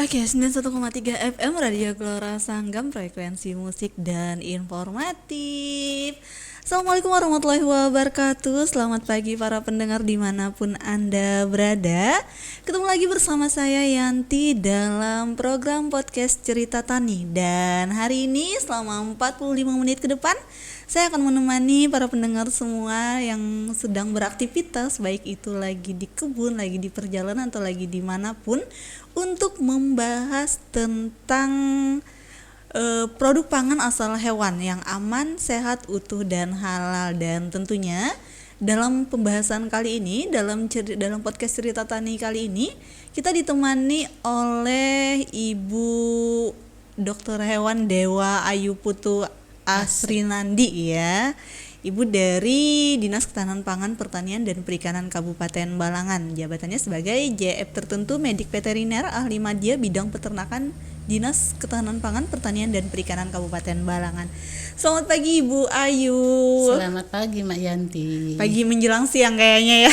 Oke, 91,3 FM Radio Gelora Sanggam, frekuensi musik dan informatif. Assalamualaikum warahmatullahi wabarakatuh. Selamat pagi para pendengar dimanapun Anda berada. Ketemu lagi bersama saya Yanti dalam program podcast Cerita Tani. Dan hari ini selama 45 menit ke depan saya akan menemani para pendengar semua yang sedang beraktivitas, baik itu lagi di kebun, lagi di perjalanan, atau lagi dimanapun, untuk membahas tentang produk pangan asal hewan yang aman, sehat, utuh, dan halal. Dan tentunya dalam pembahasan kali ini, dalam podcast Cerita Tani kali ini, kita ditemani oleh Ibu Dokter Hewan Dewa Ayu Putu Asrinandi ya, Ibu dari Dinas Ketahanan Pangan, Pertanian, dan Perikanan Kabupaten Balangan. Jabatannya sebagai JF tertentu Medik Veteriner Ahli Madya Bidang Peternakan Dinas Ketahanan Pangan, Pertanian, dan Perikanan Kabupaten Balangan. Selamat pagi Ibu Ayu. Selamat pagi Mak Yanti. Pagi menjelang siang kayaknya ya.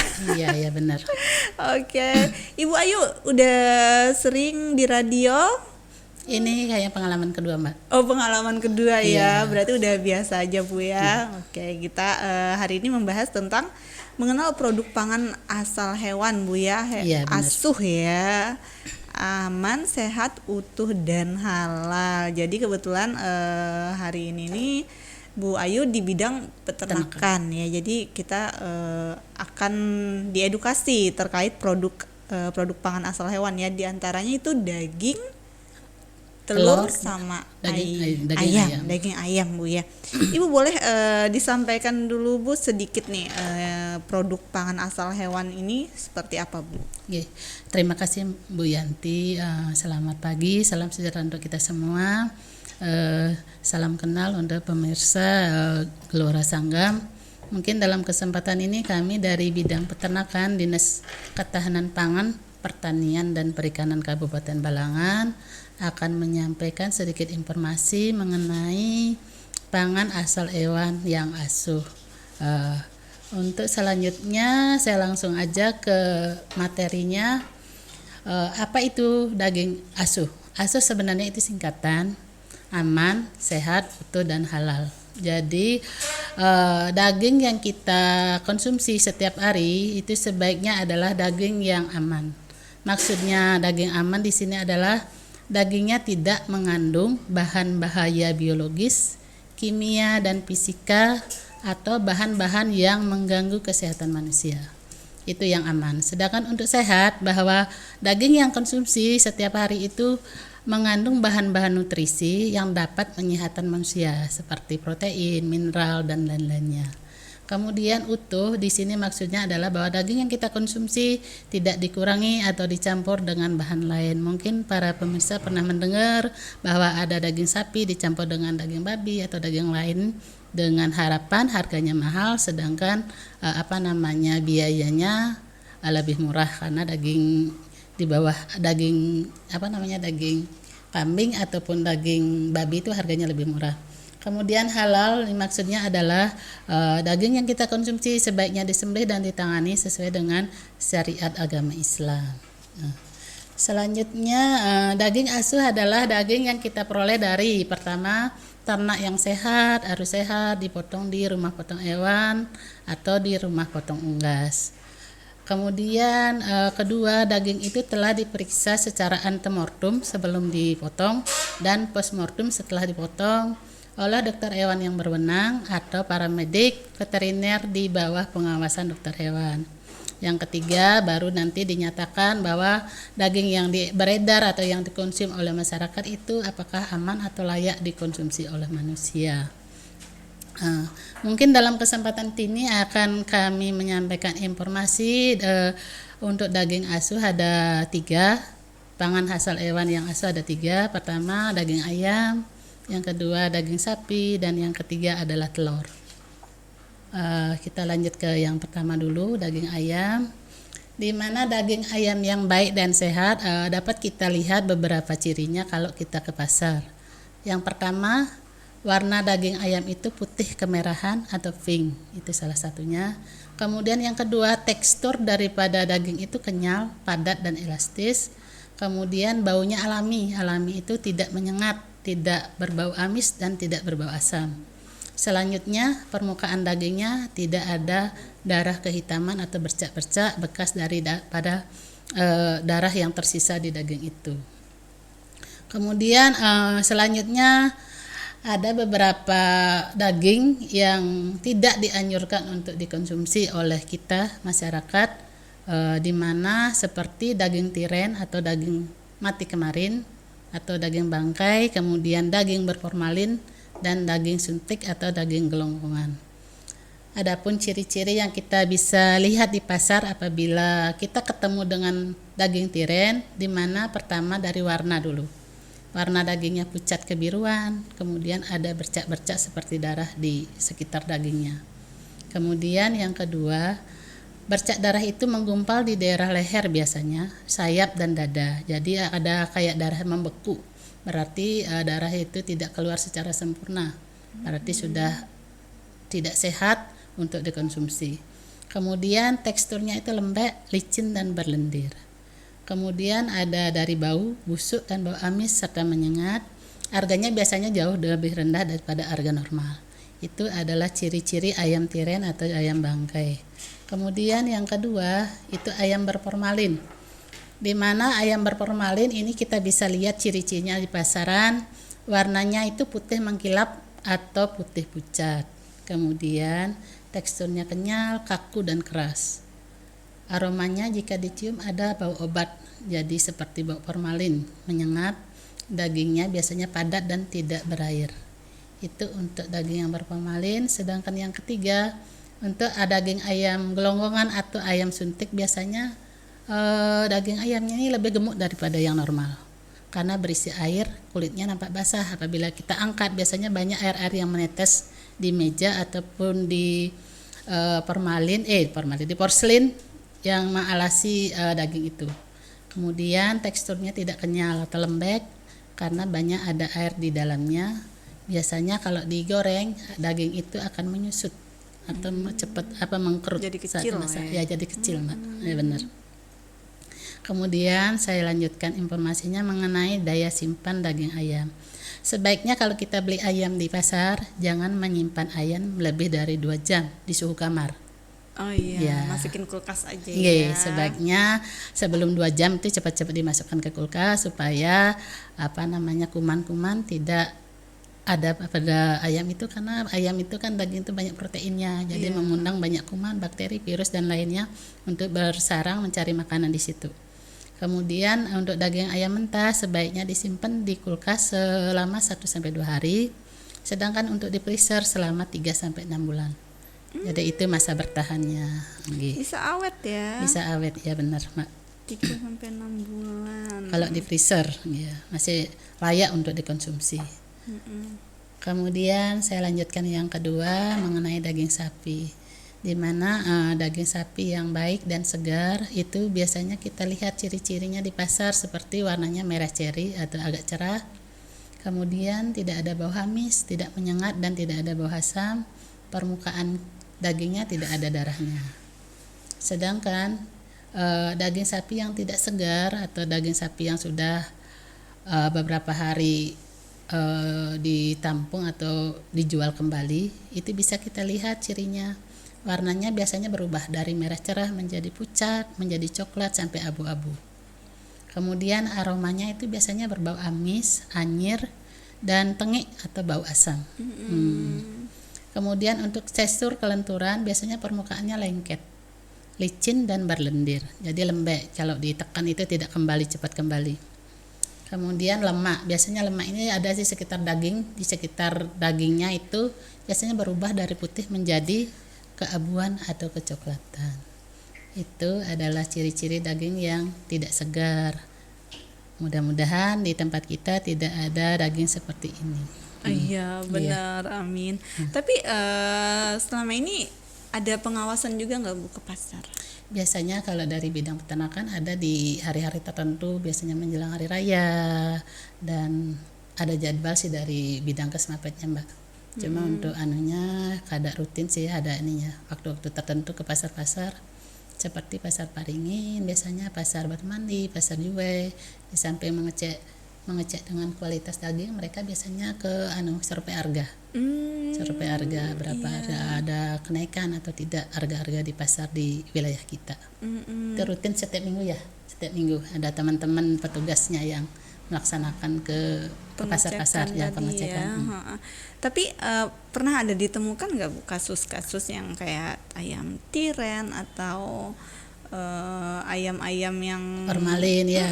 Iya benar. Oke, Ibu Ayu udah sering di radio? Ini kayak pengalaman kedua Mbak. Oh, pengalaman kedua ya. Iya. Berarti udah biasa aja Bu ya. Oke, kita hari ini membahas tentang mengenal produk pangan asal hewan Bu ya. Iya, benar. Asuh ya. Aman, sehat, utuh, dan halal. Jadi kebetulan hari ini nih Bu Ayu di bidang peternakan ya. Jadi kita akan diedukasi terkait produk pangan asal hewan ya. Di antaranya itu daging, telur sama daging ayam Bu ya. Ibu boleh disampaikan dulu Bu sedikit nih produk pangan asal hewan ini seperti apa Bu? Oke. Terima kasih Bu Yanti. Selamat pagi, salam sejahtera untuk kita semua. Salam kenal untuk pemirsa Gelora Sanggam. Mungkin dalam kesempatan ini kami dari bidang peternakan Dinas Ketahanan Pangan, Pertanian, dan Perikanan Kabupaten Balangan akan menyampaikan sedikit informasi mengenai pangan asal hewan yang asuh. Untuk selanjutnya saya langsung aja ke materinya. Apa itu daging asuh? Asuh sebenarnya itu singkatan aman, sehat, utuh, dan halal. Jadi daging yang kita konsumsi setiap hari itu sebaiknya adalah daging yang aman. Maksudnya daging aman di sini adalah dagingnya tidak mengandung bahan bahaya biologis, kimia, dan fisika atau bahan-bahan yang mengganggu kesehatan manusia. Itu yang aman. Sedangkan untuk sehat, bahwa daging yang konsumsi setiap hari itu mengandung bahan-bahan nutrisi yang dapat menyehatkan manusia seperti protein, mineral, dan lain-lainnya. Kemudian utuh di sini maksudnya adalah bahwa daging yang kita konsumsi tidak dikurangi atau dicampur dengan bahan lain. Mungkin para pemirsa pernah mendengar bahwa ada daging sapi dicampur dengan daging babi atau daging lain dengan harapan harganya mahal, sedangkan biayanya lebih murah karena daging di bawah daging kambing ataupun daging babi itu harganya lebih murah. Kemudian halal maksudnya adalah daging yang kita konsumsi sebaiknya disembelih dan ditangani sesuai dengan syariat agama Islam. Selanjutnya daging asuh adalah daging yang kita peroleh dari pertama ternak yang sehat, harus sehat, dipotong di rumah potong hewan atau di rumah potong unggas. Kemudian kedua, daging itu telah diperiksa secara antemortem sebelum dipotong dan postmortem setelah dipotong oleh dokter hewan yang berwenang atau paramedik veteriner di bawah pengawasan dokter hewan. Yang ketiga, baru nanti dinyatakan bahwa daging yang beredar atau yang dikonsumsi oleh masyarakat itu apakah aman atau layak dikonsumsi oleh manusia. Mungkin dalam kesempatan ini akan kami menyampaikan informasi untuk daging asuh ada 3, pangan asal hewan yang asuh ada 3. Pertama daging ayam, yang kedua daging sapi, dan yang ketiga adalah telur. Kita lanjut ke yang pertama dulu, daging ayam. Di mana daging ayam yang baik dan sehat dapat kita lihat beberapa cirinya kalau kita ke pasar. Yang pertama, warna daging ayam itu putih kemerahan atau pink, itu salah satunya. Kemudian yang kedua, tekstur daripada daging itu kenyal, padat, dan elastis. Kemudian baunya alami. Alami itu tidak menyengat, tidak berbau amis dan tidak berbau asam. Selanjutnya permukaan dagingnya tidak ada darah kehitaman atau bercak-bercak bekas dari darah yang tersisa di daging itu. Kemudian selanjutnya ada beberapa daging yang tidak dianjurkan untuk dikonsumsi oleh kita masyarakat, di mana seperti daging tiren atau daging mati kemarin atau daging bangkai, kemudian daging berformalin dan daging suntik atau daging gelonggongan. Adapun ciri-ciri yang kita bisa lihat di pasar apabila kita ketemu dengan daging tiren, di mana pertama dari warna dulu. Warna dagingnya pucat kebiruan, kemudian ada bercak-bercak seperti darah di sekitar dagingnya. Kemudian yang kedua, bercak darah itu menggumpal di daerah leher biasanya, sayap dan dada. Jadi ada kayak darah membeku. Berarti darah itu tidak keluar secara sempurna. Berarti sudah tidak sehat untuk dikonsumsi. Kemudian teksturnya itu lembek, licin dan berlendir. Kemudian ada dari bau, busuk dan bau amis serta menyengat. Harganya biasanya jauh lebih rendah daripada harga normal. Itu adalah ciri-ciri ayam tiren atau ayam bangkai. Kemudian yang kedua itu ayam berformalin. Di mana ayam berformalin ini kita bisa lihat ciri-cirinya di pasaran. Warnanya itu putih mengkilap atau putih pucat. Kemudian teksturnya kenyal, kaku dan keras. Aromanya jika dicium ada bau obat, jadi seperti bau formalin, menyengat. Dagingnya biasanya padat dan tidak berair. Itu untuk daging yang berformalin. Sedangkan yang ketiga untuk daging ayam gelonggongan atau ayam suntik, biasanya daging ayamnya ini lebih gemuk daripada yang normal karena berisi air, kulitnya nampak basah. Apabila kita angkat biasanya banyak air-air yang menetes di meja ataupun di di porselin yang mengalasi daging itu. Kemudian teksturnya tidak kenyal atau lembek karena banyak ada air di dalamnya. Biasanya kalau digoreng daging itu akan menyusut atau cepat mengkerut. Jadi kecil ya. Jadi kecil, Mbak. Ya benar. Kemudian saya lanjutkan informasinya mengenai daya simpan daging ayam. Sebaiknya kalau kita beli ayam di pasar jangan menyimpan ayam lebih dari 2 jam di suhu kamar. Oh iya, Ya. masukin kulkas aja Iya, ya. sebaiknya sebelum 2 jam itu cepat-cepat dimasukkan ke kulkas supaya kuman-kuman tidak ada pada ayam itu, karena ayam itu kan daging itu banyak proteinnya. Jadi mengundang banyak kuman, bakteri, virus dan lainnya untuk bersarang mencari makanan di situ. Kemudian untuk daging ayam mentah sebaiknya disimpan di kulkas selama 1-2 hari. Sedangkan untuk di freezer selama 3-6 bulan. Jadi itu masa bertahannya. Bisa awet ya. Bisa awet ya, benar, Mak. 3-6 bulan. Kalau di freezer ya masih layak untuk dikonsumsi. Kemudian saya lanjutkan yang kedua mengenai daging sapi. Di mana daging sapi yang baik dan segar itu biasanya kita lihat ciri-cirinya di pasar seperti warnanya merah ceri atau agak cerah. Kemudian tidak ada bau amis, tidak menyengat dan tidak ada bau asam. Permukaan dagingnya tidak ada darahnya. Sedangkan daging sapi yang tidak segar atau daging sapi yang sudah beberapa hari ditampung atau dijual kembali, itu bisa kita lihat cirinya. Warnanya biasanya berubah dari merah cerah menjadi pucat, menjadi coklat sampai abu-abu. Kemudian aromanya itu biasanya berbau amis, anyir dan tengik atau bau asam. Kemudian untuk tekstur kelenturan biasanya permukaannya lengket, licin dan berlendir. Jadi lembek, kalau ditekan itu tidak cepat kembali. Kemudian lemak, biasanya lemak ini ada di sekitar daging, di sekitar dagingnya itu biasanya berubah dari putih menjadi keabuan atau kecoklatan. Itu adalah ciri-ciri daging yang tidak segar. Mudah-mudahan di tempat kita tidak ada daging seperti ini. Iya benar, amin. Tapi selama ini ada pengawasan juga nggak Bu ke pasar? Biasanya kalau dari bidang peternakan ada di hari-hari tertentu, biasanya menjelang hari raya, dan ada jadwal sih dari bidang Kesmapetnya, Mbak. Cuma untuk kadang rutin sih ada waktu-waktu tertentu ke pasar-pasar seperti pasar Paringin, biasanya pasar Batu Mandi, pasar Juwe. Di samping mengecek dengan kualitas daging, mereka biasanya ke survei harga. Survei harga berapa ada kenaikan atau tidak harga-harga di pasar di wilayah kita. Itu rutin setiap minggu ya. Setiap minggu ada teman-teman petugasnya yang melaksanakan ke pasar-pasar ya, pengecekan. Tapi pernah ada ditemukan nggak Bu kasus-kasus yang kayak ayam tiren atau ayam-ayam yang Formalin ya.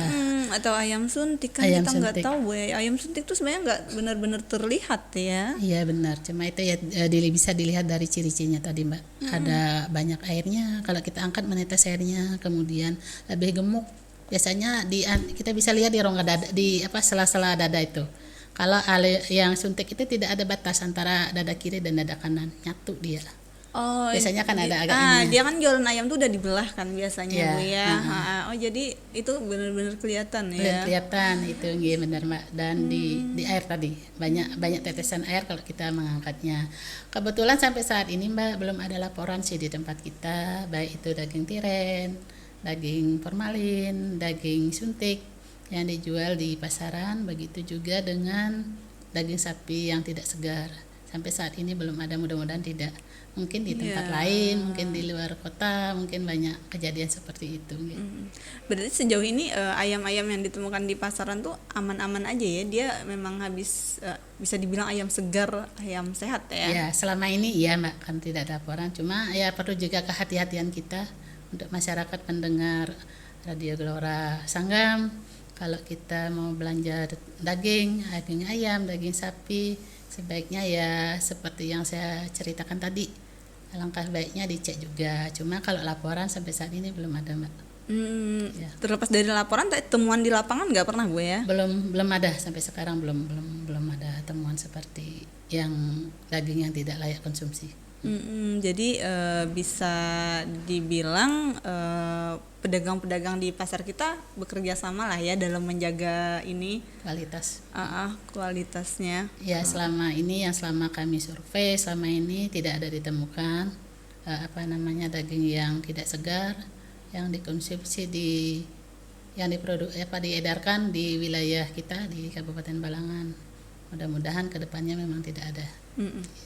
Atau ayam suntik kan Ayam kita nggak suntik. tahu Bu ya. Ayam suntik tuh sebenarnya nggak benar-benar terlihat ya. Iya benar, cuma itu ya bisa dilihat dari ciri-cirinya tadi Mbak. Ada banyak airnya, kalau kita angkat menetes airnya, kemudian lebih gemuk. Biasanya kita bisa lihat di rongga dada, di sela-sela dada itu. Kalau yang suntik itu tidak ada batas antara dada kiri dan dada kanan, nyatu dia. Oh, Biasanya kan ada agak ininya. dia kan jualan ayam tuh udah dibelah kan biasanya Iya, Bu ya. Oh, jadi itu benar-benar kelihatan ya. Kelihatan itu iya benar Mbak. Dan di air tadi banyak tetesan air kalau kita mengangkatnya. Kebetulan sampai saat ini Mbak belum ada laporan sih di tempat kita, baik itu daging tiren, daging formalin, daging suntik yang dijual di pasaran, begitu juga dengan daging sapi yang tidak segar. Sampai saat ini belum ada, mudah-mudahan tidak. Mungkin di tempat lain, mungkin di luar kota, mungkin banyak kejadian seperti itu. Berarti sejauh ini ayam-ayam yang ditemukan di pasaran tuh aman-aman aja ya? Dia memang bisa dibilang ayam segar, ayam sehat ya? Ya, selama ini iya Mbak, kan tidak ada laporan. Cuma ya perlu juga kehati-hatian kita untuk masyarakat pendengar Radio Gelora Sanggam. Kalau kita mau belanja daging ayam, daging sapi, sebaiknya ya seperti yang saya ceritakan tadi. Alangkah baiknya dicek juga. Cuma kalau laporan sampai saat ini belum ada Mbak. Ya. Terlepas dari laporan, temuan di lapangan nggak pernah Bu ya? Belum ada sampai sekarang belum ada temuan seperti yang daging yang tidak layak konsumsi. Jadi bisa dibilang pedagang-pedagang di pasar kita bekerja sama lah ya dalam menjaga ini kualitasnya. Ya selama kami survei selama ini tidak ada ditemukan daging yang tidak segar yang dikonsumsi diedarkan di wilayah kita di Kabupaten Balangan. Mudah-mudahan kedepannya memang tidak ada.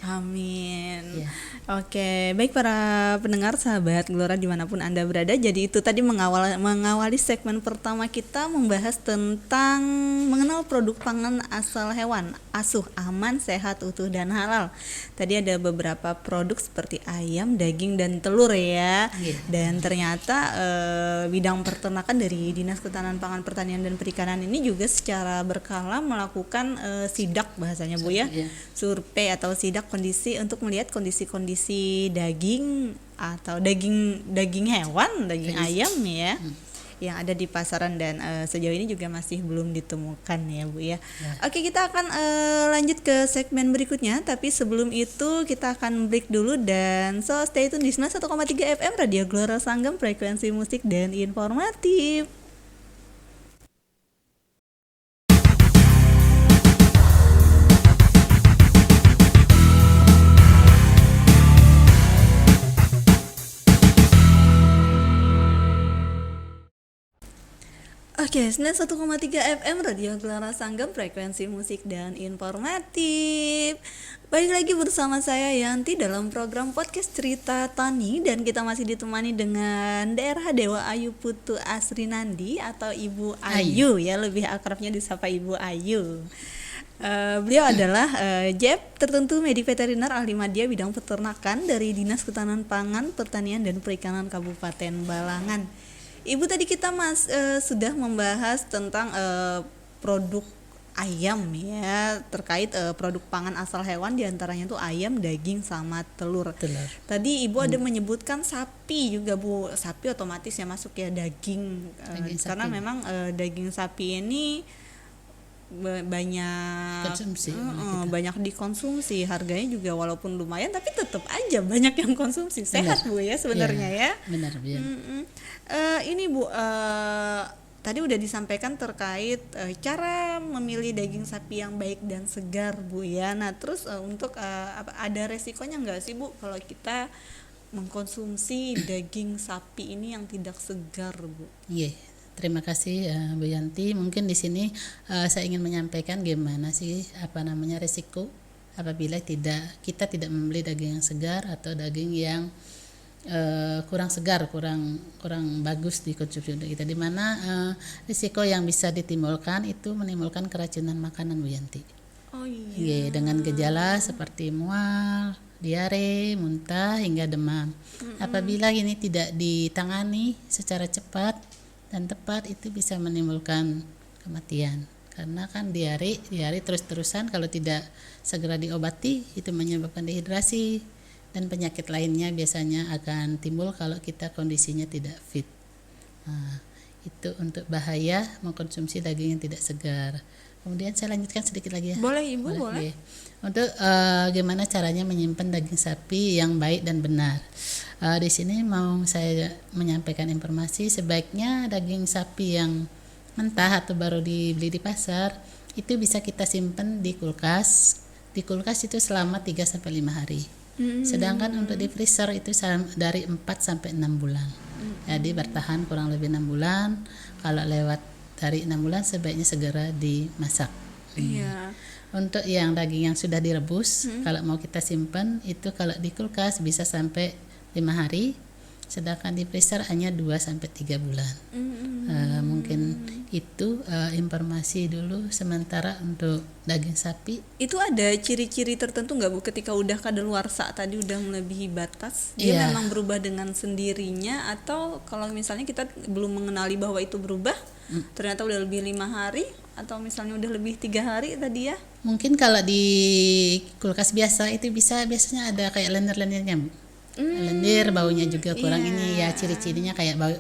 Amin. Ya. Oke, baik para pendengar sahabat Gelora dimanapun Anda berada. Jadi itu tadi mengawali segmen pertama kita membahas tentang mengenal produk pangan asal hewan, asuh, aman, sehat, utuh dan halal. Tadi ada beberapa produk seperti ayam, daging dan telur ya. Dan ternyata bidang peternakan dari Dinas Ketahanan Pangan, Pertanian dan Perikanan ini juga secara berkala melakukan sidak bahasanya Bu ya. Survei atau sidak kondisi untuk melihat kondisi-kondisi daging atau daging hewan, daging ayam ya, yang ada di pasaran dan sejauh ini juga masih belum ditemukan ya Bu ya. Oke, kita akan lanjut ke segmen berikutnya, tapi sebelum itu kita akan break dulu dan stay tune di 1,3 FM Radio Gelora Sanggam, frekuensi musik dan informatif. Oke, 91,3 FM Radio Gelora Sanggam, frekuensi musik dan informatif. Balik lagi bersama saya Yanti dalam program podcast Cerita Tani, dan kita masih ditemani dengan DRH Dewa Ayu Putu Asrinandi atau Ibu Ayu ya, lebih akrabnya disapa Ibu Ayu. Beliau adalah JEP tertentu medik veteriner ahli media bidang peternakan dari Dinas Ketahanan Pangan, Pertanian dan Perikanan Kabupaten Balangan. Ibu, tadi kita sudah membahas tentang produk ayam ya, terkait produk pangan asal hewan, diantaranya tuh ayam, daging sama telur. Tadi Ibu ada menyebutkan sapi juga Bu, sapi otomatis ya masuk ya daging karena memang daging sapi ini banyak dikonsumsi, harganya juga walaupun lumayan tapi tetap aja banyak yang konsumsi. Sehat Bu ya sebenarnya ya. Benar. Ini Bu, tadi udah disampaikan terkait cara memilih daging sapi yang baik dan segar Bu ya. Nah terus untuk ada resikonya nggak sih Bu kalau kita mengkonsumsi daging sapi ini yang tidak segar, Bu? Iya, terima kasih Bu Yanti. Mungkin di sini saya ingin menyampaikan gimana sih risiko apabila kita tidak membeli daging yang segar atau daging yang kurang segar, kurang bagus dikonsumsi untuk kita. Di mana risiko yang bisa ditimbulkan itu menimbulkan keracunan makanan, Bu Yanti. Oh Iya, dengan gejala seperti mual, diare, muntah hingga demam. Apabila ini tidak ditangani secara cepat dan tepat, itu bisa menimbulkan kematian. Karena kan diare terus-terusan kalau tidak segera diobati itu menyebabkan dehidrasi dan penyakit lainnya biasanya akan timbul kalau kita kondisinya tidak fit. Nah, itu untuk bahaya mengkonsumsi daging yang tidak segar. Kemudian saya lanjutkan sedikit lagi ya. Boleh Ibu, boleh. Ya. Untuk gimana caranya menyimpan daging sapi yang baik dan benar. Di sini mau saya menyampaikan informasi, sebaiknya daging sapi yang mentah atau baru dibeli di pasar itu bisa kita simpan di kulkas. Di kulkas itu selama 3 sampai 5 hari. Sedangkan untuk di freezer itu dari 4 sampai 6 bulan. Jadi bertahan kurang lebih 6 bulan. Kalau lewat dari 6 bulan sebaiknya segera dimasak. Iya. Untuk yang daging yang sudah direbus, kalau mau kita simpan itu kalau di kulkas bisa sampai 5 hari. Sedangkan di freezer hanya 2 sampai 3 bulan. Mungkin itu informasi dulu sementara untuk daging sapi. Itu ada ciri-ciri tertentu nggak Bu ketika udah kadaluarsa tadi udah melebihi batas? Dia Iya. memang berubah dengan sendirinya atau kalau misalnya kita belum mengenali bahwa itu berubah, ternyata udah lebih 5 hari atau misalnya udah lebih 3 hari tadi ya? Mungkin kalau di kulkas biasa itu biasanya ada kayak lendir-lendirnya, Bu. Lendir, baunya juga kurang ini ya, ciri-cirinya kayak bau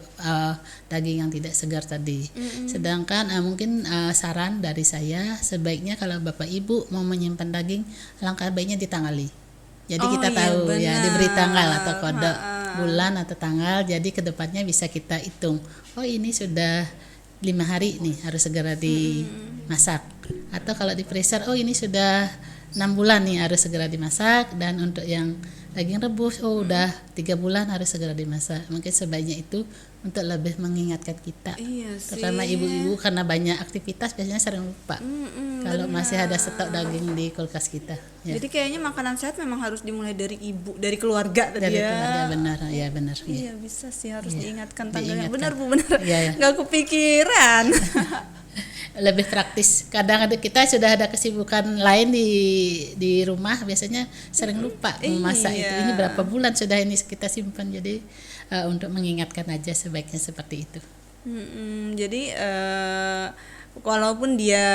daging yang tidak segar tadi. Sedangkan mungkin saran dari saya sebaiknya kalau Bapak Ibu mau menyimpan daging, langkah baiknya ditangali. Jadi kita tahu ya, diberi tanggal atau kode bulan atau tanggal, jadi kedepannya bisa kita hitung. Oh ini sudah 5 hari nih harus segera dimasak. Atau kalau di freezer, oh ini sudah 6 bulan nih harus segera dimasak. Dan untuk yang daging rebus, udah 3 bulan harus segera dimasak. Mungkin sebaiknya itu untuk lebih mengingatkan kita. Iya sih. Terutama ibu-ibu karena banyak aktivitas biasanya sering lupa. Kalau masih ada stok daging di kulkas kita. Ya. Jadi kayaknya makanan sehat memang harus dimulai dari ibu, dari keluarga tadi Dari ya. keluarga, benar, ya benar. Iya bisa sih, harus diingatkan tanggalnya. Diingatkan. Benar Bu, benar. Iya. Nggak kepikiran. Lebih praktis. Kadang kita sudah ada kesibukan lain di rumah, biasanya sering lupa memasak itu. Ini berapa bulan sudah ini kita simpan, jadi untuk mengingatkan aja sebaiknya seperti itu. Jadi walaupun dia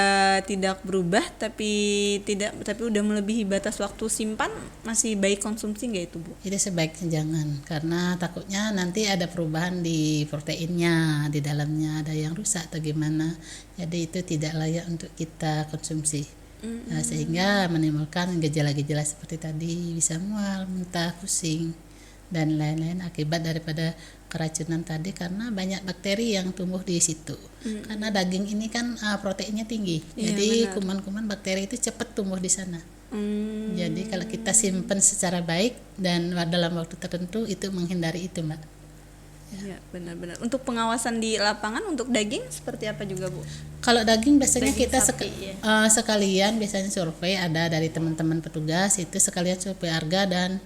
tidak berubah tapi udah melebihi batas waktu simpan, masih baik konsumsi nggak itu Bu? Itu sebaiknya jangan, karena takutnya nanti ada perubahan di proteinnya, di dalamnya ada yang rusak atau gimana. Jadi itu tidak layak untuk kita konsumsi. Sehingga menimbulkan gejala-gejala seperti tadi, bisa mual, muntah, pusing dan lain-lain akibat daripada keracunan tadi, karena banyak bakteri yang tumbuh di situ. Karena daging ini kan proteinnya tinggi, jadi kuman-kuman bakteri itu cepat tumbuh di sana. Jadi kalau kita simpan secara baik dan dalam waktu tertentu, itu menghindari itu, Mbak. Iya, benar-benar. Untuk pengawasan di lapangan untuk daging seperti apa juga Bu? Kalau daging biasanya Daging kita sapi, sekalian biasanya survei, ada dari teman-teman petugas itu sekalian survei harga dan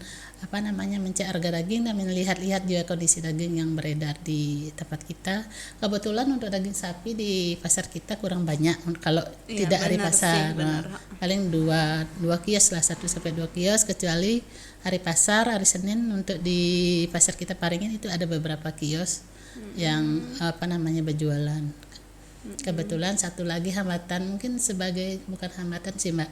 mencek harga daging dan melihat-lihat juga kondisi daging yang beredar di tempat kita. Kebetulan untuk daging sapi di pasar kita kurang banyak kalau tidak hari pasar. Paling dua kios lah, 1 sampai 2 kios, kecuali hari pasar, hari Senin untuk di pasar kita Paringin itu ada beberapa kios yang berjualan. Kebetulan satu lagi hambatan, mungkin sebagai bukan hambatan sih Mbak,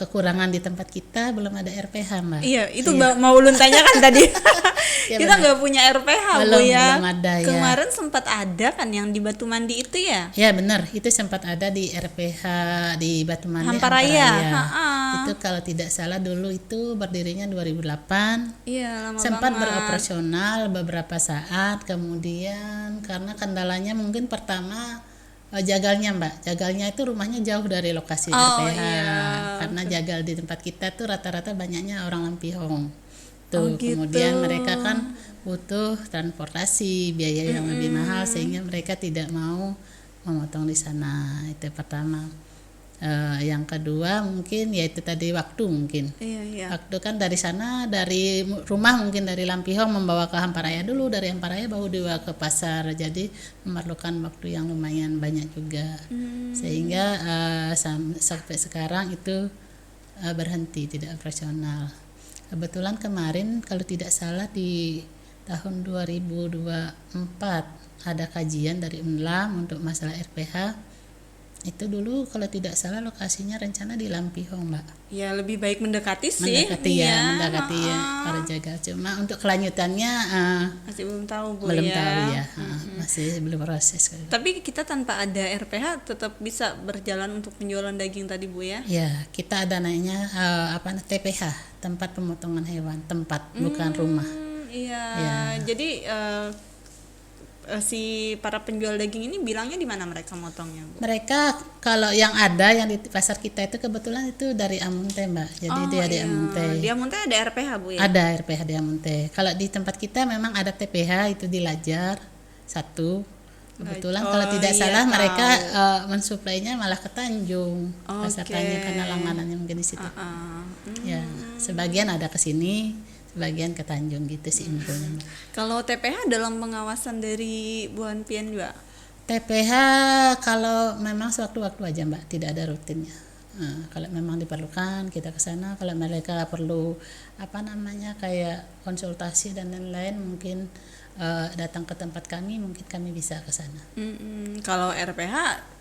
kekurangan di tempat kita belum ada RPH Mbak. Iya, itu mau ulun tanyakan tadi. Ya, kita nggak punya RPH Bu ya. Belum ada, ya. Kemarin sempat ada kan yang di Batu Mandi itu ya? Ya benar, itu sempat ada di RPH di Batu Mandi Hamparaya. Itu kalau tidak salah dulu itu berdirinya 2008. Iya, lama sempat banget. beroperasional beberapa saat, kemudian karena kendalanya mungkin pertama jagalnya Mbak, jagalnya itu rumahnya jauh dari lokasi RPH. Iya. Karena jagal di tempat kita tuh rata-rata banyaknya orang Lampihong. Oh Tuh, gitu. kemudian mereka kan butuh transportasi, biaya yang lebih mahal sehingga mereka tidak mau memotong di sana. Itu pertama. Yang kedua mungkin yaitu tadi waktu mungkin. Iya iya. Waktu kan dari sana dari rumah mungkin dari Lampihong membawa ke Hamparaya dulu, dari Hamparaya baru dibawa ke pasar. Jadi memerlukan waktu yang lumayan banyak juga. Sehingga sampai sekarang itu berhenti tidak operasional. Kebetulan kemarin kalau tidak salah di tahun 2024 ada kajian dari UNLAM untuk masalah RPH. Itu dulu kalau tidak salah lokasinya rencana di Lampihong, Mbak. Ya lebih baik mendekati sih. Mendekati ya para jaga. Cuma untuk kelanjutannya Masih belum tahu Bu belum ya. tahu ya. Masih belum proses. Tapi kita tanpa ada RPH tetap bisa berjalan untuk penjualan daging tadi Bu ya. Ya, kita ada namanya TPH, tempat pemotongan hewan, tempat bukan rumah. Iya. Ya. Jadi si para penjual daging ini bilangnya di mana mereka motongnya Bu? Mereka kalau yang ada yang di pasar kita itu kebetulan itu dari Amunte, Mbak. Jadi dia di Amunte. Di Amunte ada RPH Bu ya? Ada RPH di Amunte. Kalau di tempat kita memang ada TPH itu di Lajar satu. Kebetulan kalau tidak salah mereka mensuplainya malah ke Tanjung. Pasarannya karena langganannya mungkin di situ. Ya, sebagian ada ke sini, sebagian ke Tanjung gitu sih infonya. Kalau TPH dalam pengawasan dari Bu Hanpian juga? TPH kalau memang sewaktu-waktu aja Mbak, tidak ada rutinnya. Kalau memang diperlukan kita ke sana, kalau mereka perlu kayak konsultasi dan lain-lain mungkin datang ke tempat kami, mungkin kami bisa ke sana. Kalau RPH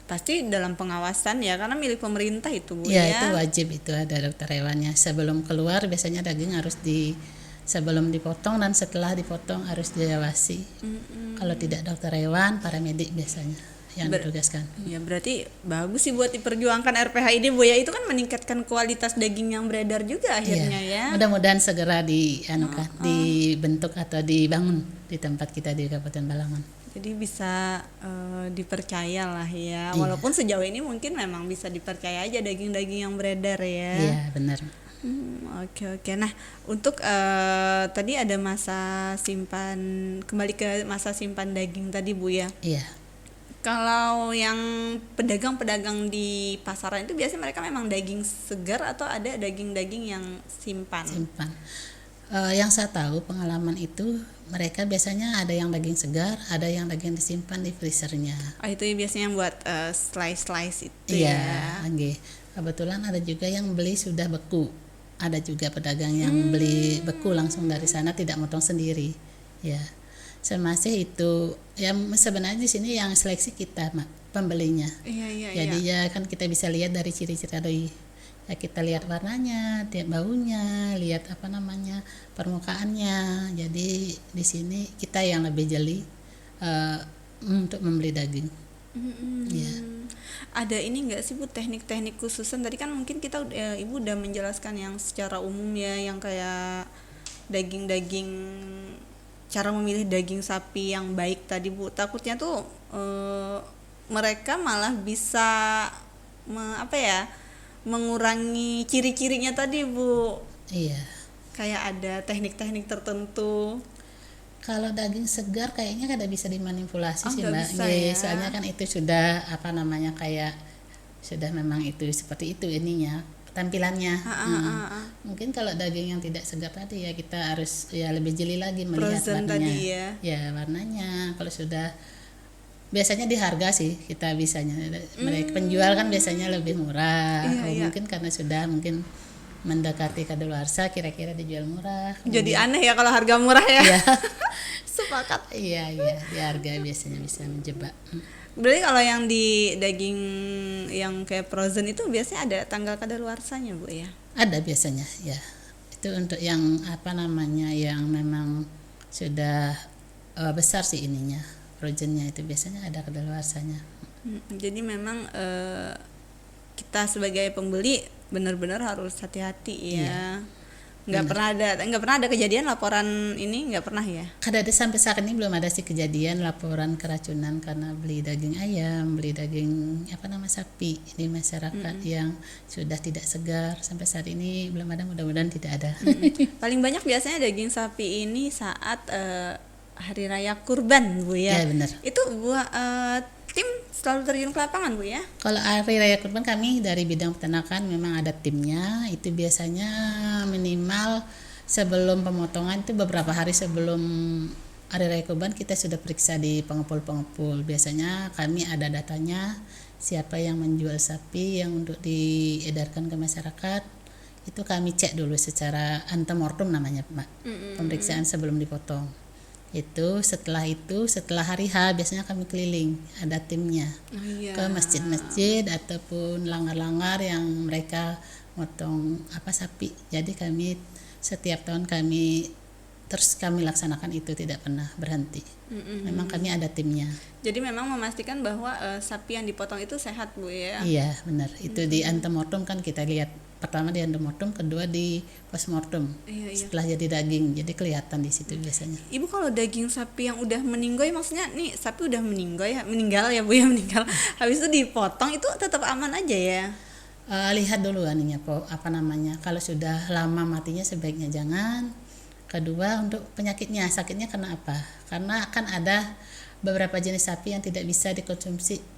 pasti dalam pengawasan ya karena milik pemerintah itu Bu Ya, ya. itu wajib, itu ada dokter hewannya. Sebelum keluar biasanya daging harus sebelum dipotong dan setelah dipotong harus diawasi. Kalau tidak dokter hewan, paramedik biasanya yang ditugaskan. Ya, berarti bagus sih buat diperjuangkan RPH ini Bu ya. Itu kan meningkatkan kualitas daging yang beredar juga akhirnya ya. Mudah-mudahan segera dibentuk atau dibangun di tempat kita di Kabupaten Balangan. Jadi bisa dipercaya lah ya. Walaupun sejauh ini mungkin memang bisa dipercaya aja daging-daging yang beredar ya. Iya, benar. Oke. Nah, untuk tadi ada kembali ke masa simpan daging tadi Bu ya. Iya. Kalau yang pedagang-pedagang di pasaran itu biasanya mereka memang daging segar atau ada daging-daging yang simpan? Yang saya tahu pengalaman itu mereka biasanya ada yang daging segar, ada yang daging disimpan di freezernya. Itu biasanya buat slice itu ya. Iya. Kebetulan ada juga yang beli sudah beku. Ada juga pedagang yang beli beku langsung dari sana, tidak motong sendiri. Ya. Semasih itu ya sebenarnya di sini yang seleksi kita, pembelinya. Iya. Jadi ya kan kita bisa lihat dari ciri-ciri tadi. Ya kita lihat warnanya, lihat baunya, lihat permukaannya. Jadi di sini kita yang lebih jeli untuk membeli daging. Ya. Ada ini enggak sih Bu teknik-teknik khususan? Tadi kan mungkin Ibu udah menjelaskan yang secara umum ya, yang kayak daging-daging, cara memilih daging sapi yang baik tadi Bu. Takutnya tuh mereka malah bisa mengurangi ciri-cirinya tadi Bu. Iya. Kayak ada teknik-teknik tertentu. Kalau daging segar kayaknya kada bisa dimanipulasi sih Mbak. Bisa, ya. Soalnya kan itu sudah kayak sudah memang itu seperti itu ininya tampilannya. Mungkin kalau daging yang tidak segar tadi ya kita harus ya lebih jeli lagi melihat Frozen warnanya. Tadi ya. Ya warnanya kalau sudah biasanya di harga sih kita bisanya. Mereka penjual kan biasanya lebih murah. Iya. Mungkin karena sudah mungkin mendekati kadaluarsa kira-kira dijual murah. Jadi aneh ya kalau harga murah ya. Iya. Sepakat. Iya, di harga biasanya bisa menjebak. Berarti kalau yang di daging yang kayak frozen itu biasanya ada tanggal kadaluarsanya Bu ya? Ada biasanya ya. Itu untuk yang yang memang sudah besar sih ininya. Frozennya itu biasanya ada kadaluarsanya. Jadi memang kita sebagai pembeli benar-benar harus hati-hati ya. Nggak pernah ada kejadian laporan ini, nggak pernah ya? Kada ada sampai saat ini belum ada sih kejadian laporan keracunan karena beli daging ayam, beli daging sapi di masyarakat yang sudah tidak segar. Sampai saat ini belum ada, mudah-mudahan tidak ada. Paling banyak biasanya daging sapi ini saat hari raya kurban, Bu ya. Ya benar. Itu tim selalu terjun ke lapangan, Bu ya. Kalau hari raya kurban kami dari bidang peternakan memang ada timnya. Itu biasanya minimal sebelum pemotongan itu beberapa hari sebelum hari raya kurban kita sudah periksa di pengepul-pengepul. Biasanya kami ada datanya siapa yang menjual sapi yang untuk diedarkan ke masyarakat. Itu kami cek dulu secara antemortem namanya, Mbak. Pemeriksaan sebelum dipotong. Setelah hari H biasanya kami keliling, ada timnya ke masjid-masjid ataupun langgar-langgar yang mereka motong sapi. Jadi kami setiap tahun kami laksanakan itu, tidak pernah berhenti. Memang kami ada timnya. Jadi memang memastikan bahwa sapi yang dipotong itu sehat, Bu ya. Iya benar, itu di antemortem kan kita lihat. Pertama di antemortem, kedua di postmortem. Iya. Setelah jadi daging, jadi kelihatan di situ biasanya. Ibu kalau daging sapi yang udah meninggoy, maksudnya nih sapi udah meninggal ya Bu ya, meninggal. Habis itu dipotong itu tetap aman aja ya? Lihat dulu kalau sudah lama matinya sebaiknya jangan. Kedua untuk penyakitnya, sakitnya karena apa? Karena akan ada beberapa jenis sapi yang tidak bisa dikonsumsi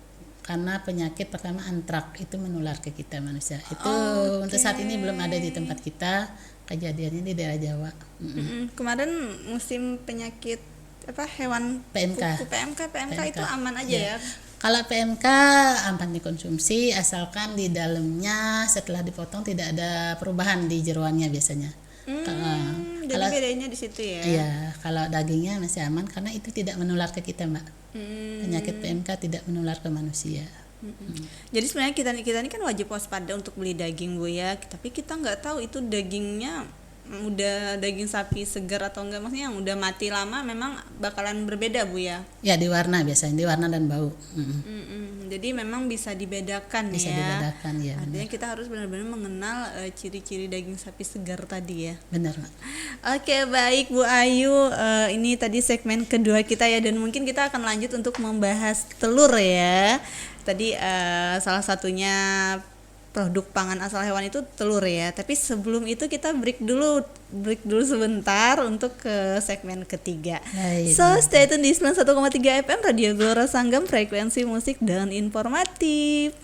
karena penyakit pertama antrak, itu menular ke kita manusia. Itu untuk saat ini belum ada di tempat kita, kejadiannya di daerah Jawa. Kemarin musim penyakit hewan PMK. PMK itu aman aja ya? Kalau PMK aman dikonsumsi asalkan di dalamnya setelah dipotong tidak ada perubahan di jeroannya biasanya. Jadi bedanya di situ ya? Iya, kalau dagingnya masih aman karena itu tidak menular ke kita, Mbak. Penyakit PMK tidak menular ke manusia. Jadi sebenarnya kita ini kan wajib waspada untuk beli daging, Bu ya. Tapi kita nggak tahu itu dagingnya udah daging sapi segar atau enggak, maksudnya yang udah mati lama memang bakalan berbeda, Bu ya. Ya di warna biasanya, di warna dan bau. Jadi memang bisa dibedakan bisa ya. Dibedakan ya. Artinya kita harus benar-benar mengenal ciri-ciri daging sapi segar tadi ya. Benar, Mbak. Oke, baik Bu Ayu, ini tadi segmen kedua kita ya, dan mungkin kita akan lanjut untuk membahas telur ya. Tadi salah satunya produk pangan asal hewan itu telur ya. Tapi sebelum itu kita break dulu sebentar untuk ke segmen ketiga. So stay tune di 91,3 FM Radio Gelora Sanggam, frekuensi musik dan informatif.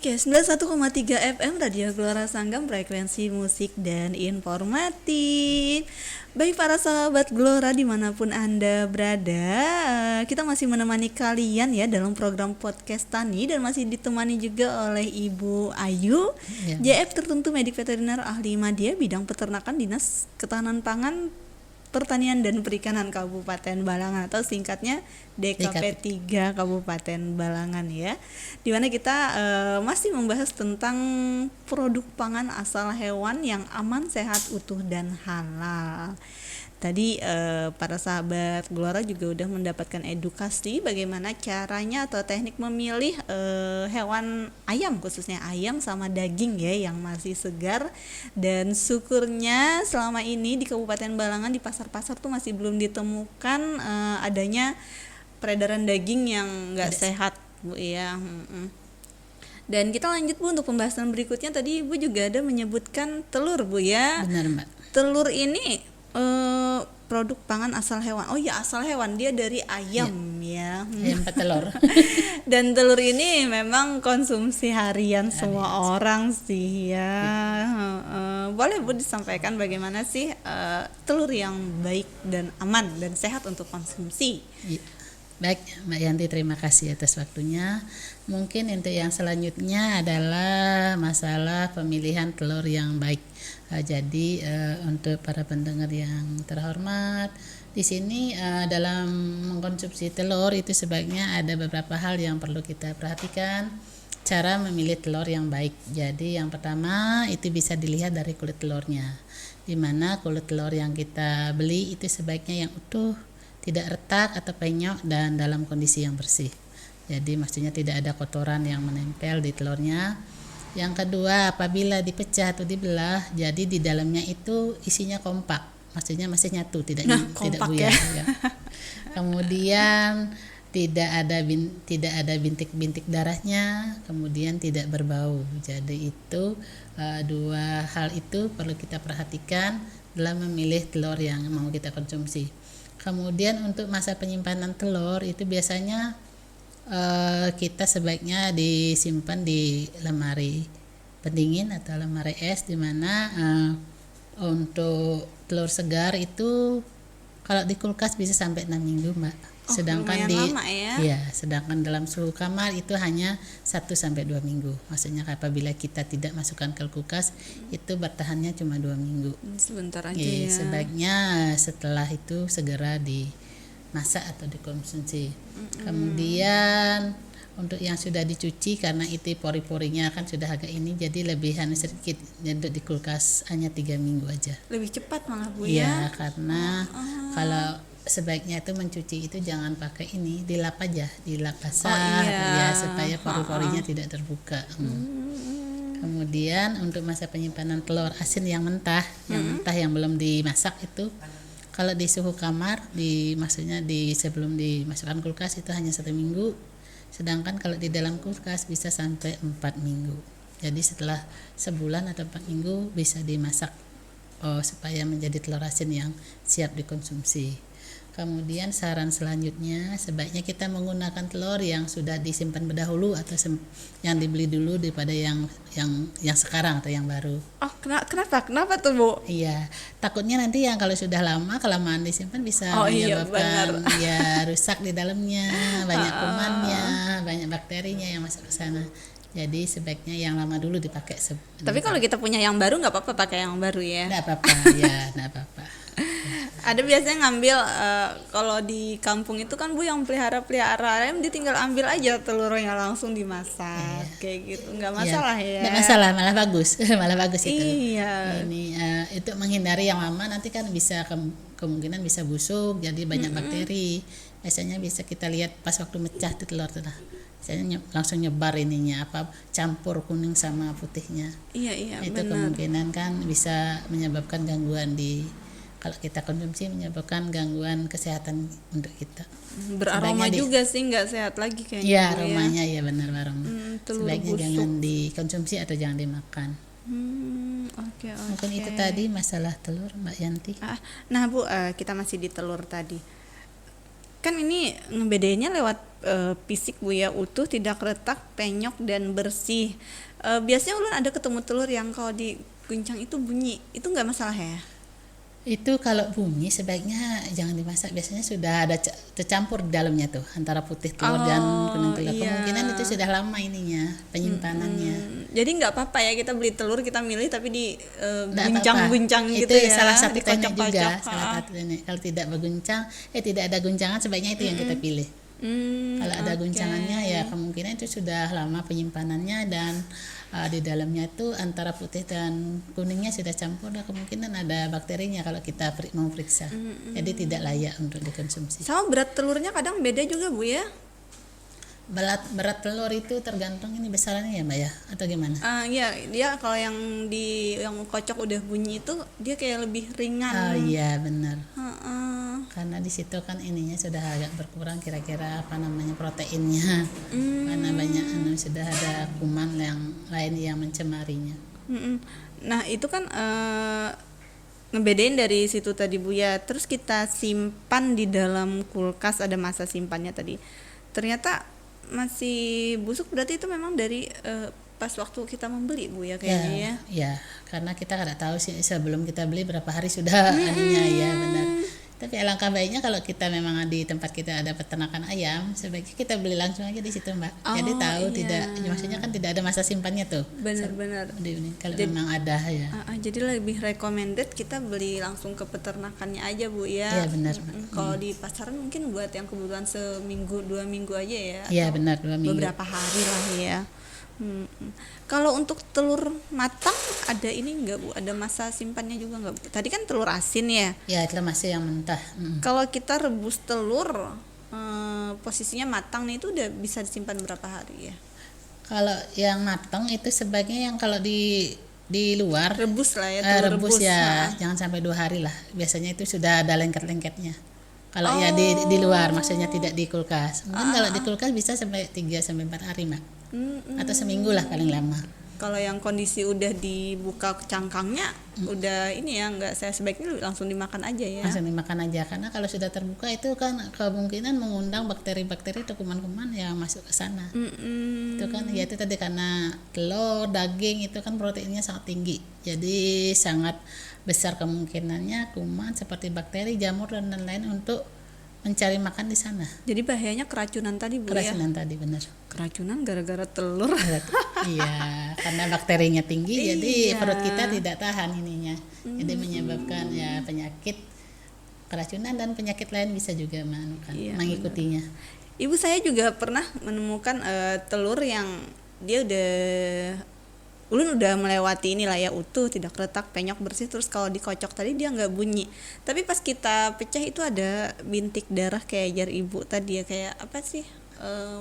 Oke, 91,3 FM Radio Gelora Sanggam, frekuensi musik dan informatif. Baik para sahabat Gelora dimanapun Anda berada, kita masih menemani kalian ya dalam program podcast Tani, dan masih ditemani juga oleh Ibu Ayu, JF tertentu medik veteriner ahli Madya bidang peternakan Dinas Ketahanan Pangan, Pertanian dan Perikanan Kabupaten Balangan, atau singkatnya DKP 3 Kabupaten Balangan ya. Dimana kita masih membahas tentang produk pangan asal hewan yang aman, sehat, utuh dan halal. Tadi para sahabat Gelora juga udah mendapatkan edukasi bagaimana caranya atau teknik memilih hewan ayam, khususnya ayam sama daging ya yang masih segar. Dan syukurnya selama ini di Kabupaten Balangan di pasar-pasar tuh masih belum ditemukan adanya peredaran daging yang nggak sehat, Bu ya. Dan kita lanjut, Bu, untuk pembahasan berikutnya. Tadi Ibu juga ada menyebutkan telur, Bu ya. Benar, Mbak. Telur ini produk pangan asal hewan. Oh ya, asal hewan, dia dari ayam ya. Ayam petelur. Dan telur ini memang konsumsi harian semua orang sih ya. Boleh Bu disampaikan bagaimana sih telur yang baik dan aman dan sehat untuk konsumsi? Baik, Mbak Yanti, terima kasih atas waktunya. Mungkin untuk yang selanjutnya adalah masalah pemilihan telur yang baik. Jadi untuk para pendengar yang terhormat, di sini dalam mengkonsumsi telur itu sebaiknya ada beberapa hal yang perlu kita perhatikan. cara memilih telur yang baik. Jadi yang pertama itu bisa dilihat dari kulit telurnya. Di mana kulit telur yang kita beli itu sebaiknya yang utuh, tidak retak atau penyok dan dalam kondisi yang bersih. Jadi maksudnya tidak ada kotoran yang menempel di telurnya. Yang kedua, apabila dipecah atau dibelah, jadi di dalamnya itu isinya kompak. Maksudnya masih nyatu, tidak kompak buyar ya. ya. Kemudian tidak ada bintik-bintik darahnya, kemudian tidak berbau. Jadi itu dua hal itu perlu kita perhatikan dalam memilih telur yang mau kita konsumsi. Kemudian untuk masa penyimpanan telur itu biasanya kita sebaiknya disimpan di lemari pendingin atau lemari es, di mana untuk telur segar itu kalau di kulkas bisa sampai 6 minggu, Mbak. Sedangkan lumayan lama ya. Sedangkan dalam suhu kamar itu hanya 1-2 minggu. Maksudnya apabila kita tidak masukkan ke kulkas itu bertahannya cuma 2 minggu. Sebentar aja ya. Sebaiknya setelah itu segera dimasak atau dikonsumsi. Kemudian untuk yang sudah dicuci, karena itu pori-porinya kan sudah agak ini, jadi lebih sedikit, untuk di kulkas hanya 3 minggu aja. Lebih cepat malah Bu Iya, ya. karena kalau sebaiknya itu mencuci itu jangan pakai ini, dilap aja, dilap basah ya, supaya pori-porinya tidak terbuka. Kemudian untuk masa penyimpanan telur asin yang mentah, yang belum dimasak itu, kalau di suhu kamar, maksudnya sebelum dimasukkan kulkas itu hanya 1 minggu, sedangkan kalau di dalam kulkas bisa sampai 4 minggu. Jadi setelah sebulan atau 4 minggu bisa dimasak supaya menjadi telur asin yang siap dikonsumsi. Kemudian saran selanjutnya, sebaiknya kita menggunakan telur yang sudah disimpan berdahulu atau yang dibeli dulu daripada yang sekarang atau yang baru. Oh, kenapa tuh Bu? Iya, takutnya nanti yang kalau sudah lama kelamaan disimpan bisa menyebabkan rusak di dalamnya, banyak kumannya, banyak bakterinya yang masuk ke sana. Jadi sebaiknya yang lama dulu dipakai. Tapi kalau kita punya yang baru nggak apa-apa pakai yang baru ya? Nggak apa-apa, ya nggak apa-apa. Ada biasanya ngambil kalau di kampung itu kan Bu yang pelihara ayam, dia tinggal ambil aja telurnya langsung dimasak kayak gitu, nggak masalah ya? Nggak masalah, malah bagus, malah bagus itu. Iya. Ini itu menghindari yang lama, nanti kan bisa kemungkinan bisa busuk, jadi banyak bakteri. Biasanya bisa kita lihat pas waktu mecah itu telur tuh lah. Biasanya langsung nyebar ininya, campur kuning sama putihnya. Iya itu benar. kemungkinan kan bisa menyebabkan gangguan kalau kita konsumsi, menyebabkan gangguan kesehatan untuk kita. Beraroma juga sih, nggak sehat lagi kayaknya. Iya, aromanya ya benar aroma. Sebaiknya busuk. jangan dikonsumsi atau jangan dimakan. Oke. Mungkin itu tadi masalah telur, Mbak Yanti. Nah Bu, kita masih di telur tadi. Kan ini ngebedainnya lewat fisik Bu ya, utuh, tidak retak, penyok dan bersih. Biasanya ulun ada ketemu telur yang kalau diguncang itu bunyi, itu nggak masalah ya? Itu kalau bunyi sebaiknya jangan dimasak, biasanya sudah ada tercampur di dalamnya tuh antara putih telur dan kuning telur. Kemungkinan itu sudah lama ininya penyimpanannya. Jadi nggak apa-apa ya kita beli telur, kita milih tapi guncang-guncang gitu itu ya. Itu salah satu teknik juga, salah satu teknik. Kalau tidak tidak ada guncangan, sebaiknya itu yang kita pilih. Kalau ada guncangannya ya kemungkinan itu sudah lama penyimpanannya, dan di dalamnya itu antara putih dan kuningnya sudah campur, dan kemungkinan ada bakterinya kalau kita mau periksa. Jadi tidak layak untuk dikonsumsi. Sama berat telurnya kadang beda juga Bu ya? Berat telur itu tergantung ini besarannya ya Mbak ya, atau gimana? Iya, dia kalau yang kocok udah bunyi itu dia kayak lebih ringan. Oh iya benar. Karena di situ kan ininya sudah agak berkurang kira-kira proteinnya. Karena banyak sudah ada kuman yang lain yang mencemarinya. Nah itu kan ngebedain dari situ tadi Bu ya. Terus kita simpan di dalam kulkas, ada masa simpannya tadi. Ternyata masih busuk, berarti itu memang dari pas waktu kita membeli Bu ya kayaknya ya. Ya, karena kita nggak tahu sih sebelum kita beli berapa hari sudah ininya ya benar. Tapi alangkah baiknya kalau kita memang di tempat kita ada peternakan ayam, sebaiknya kita beli langsung aja di situ Mbak. Jadi tahu maksudnya kan tidak ada masa simpannya tuh. Benar-benar. Kalau memang ada ya. Jadi lebih recommended kita beli langsung ke peternakannya aja Bu ya. Iya benar. Kalau di pasaran mungkin buat yang kebutuhan seminggu 2 minggu aja ya. Iya benar, 2 minggu. Beberapa hari lah ya. Kalau untuk telur matang ada ini nggak Bu? Ada masa simpannya juga nggak Bu? Tadi kan telur asin ya. Ya, itu masih yang mentah. Kalau kita rebus telur posisinya matang nih, itu udah bisa disimpan berapa hari ya? Kalau yang matang itu sebaiknya yang kalau di luar Rebus lah ya, telur rebus rebus. ya, Nah. jangan sampai 2 hari lah. Biasanya itu sudah ada lengket-lengketnya. Kalau ya di luar, maksudnya tidak di kulkas. Mungkin kalau di kulkas bisa sampai 3 sampai 4 hari, Mbak. Atau seminggu lah paling lama. Kalau yang kondisi udah dibuka cangkangnya, udah ini ya, nggak, saya sebaiknya langsung dimakan aja ya. Langsung dimakan aja, karena kalau sudah terbuka itu kan kemungkinan mengundang bakteri-bakteri atau kuman-kuman yang masuk ke sana. Itu kan ya itu tadi, karena telur, daging itu kan proteinnya sangat tinggi. Jadi sangat besar kemungkinannya kuman seperti bakteri, jamur dan lain-lain untuk mencari makan di sana. Jadi bahayanya keracunan tadi Bu ya. Keracunan tadi benar. Keracunan gara-gara telur. Iya, karena bakterinya tinggi jadi Iya. perut kita tidak tahan ininya. Jadi menyebabkan ya penyakit keracunan dan penyakit lain bisa juga mengikutinya. Ibu saya juga pernah menemukan telur yang dia ulun udah melewati inilah ya, utuh, tidak retak, penyok, bersih, terus kalau dikocok tadi dia nggak bunyi. Tapi pas kita pecah itu ada bintik darah kayak jar ibu tadi ya, kayak apa sih?